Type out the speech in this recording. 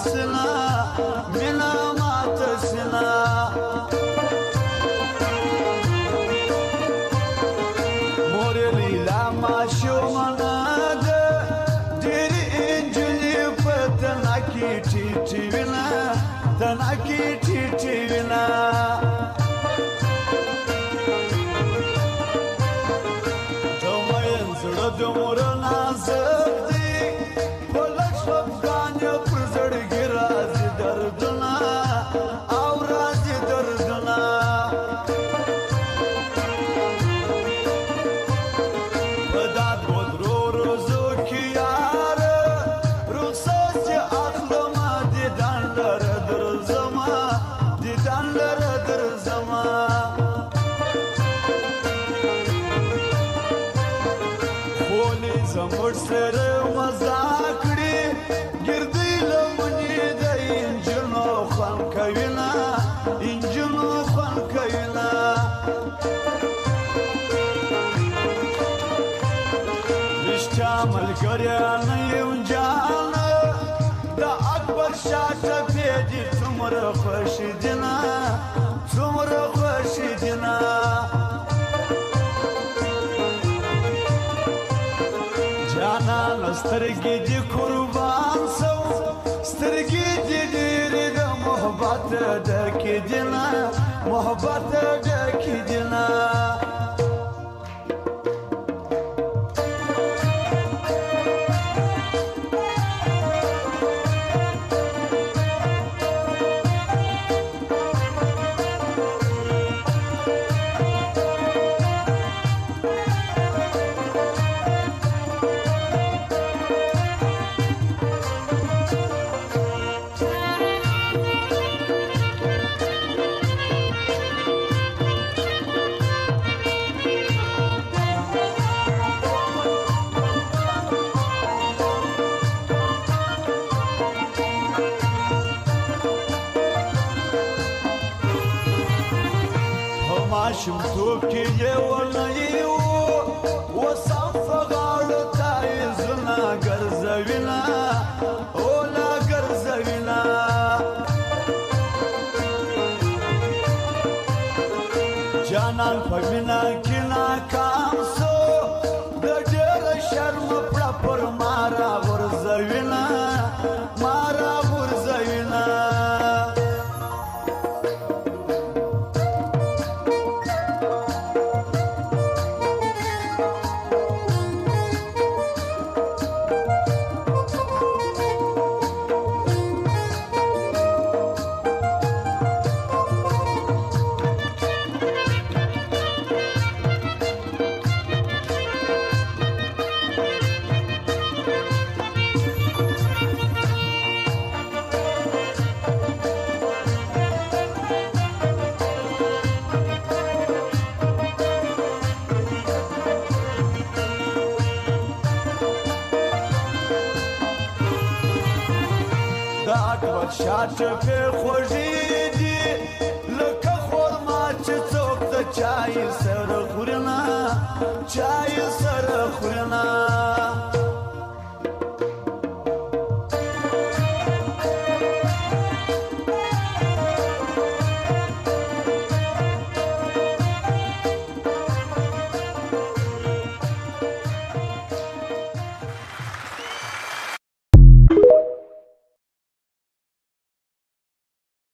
سنا مینا مات سنا مور لیلا ماشومنا ده ډېرې انجلې په تنا کې ټیټې وینا تنا کې ټیټې وینا د مور نازک دی په لږ خفګان یې پر زړګي راځي دردونه او راځي دردونه په دا دوه درو ورځو کې یاره رخصت چې اخلمه دیدن لره درځمه دیدن لره درځمه زموږ سره مزاح کړي ګردۍ لمنې د انجونو خوند کوي نه انجونو خوند کوي نه رښتیا ملګریا نه یم جانه د اکبر شاه ټپې دي څومره خوښې دي نه څومره خوښې دي نه جانان سترګې دې قربان سو سترګې دې ډېرې د محبت ډکې دي نه محبت ډکې دي نه ماشومتوب کې یې ونیو اوس هم په غاړو تعویضونه ګرځوینه اوله ګرځوینه جانان په مینه کې ناکام سو د ډېره شرمه پړه پر ما راغورځوینه ما راغورځوینه اکبر شاه ټپې خوږې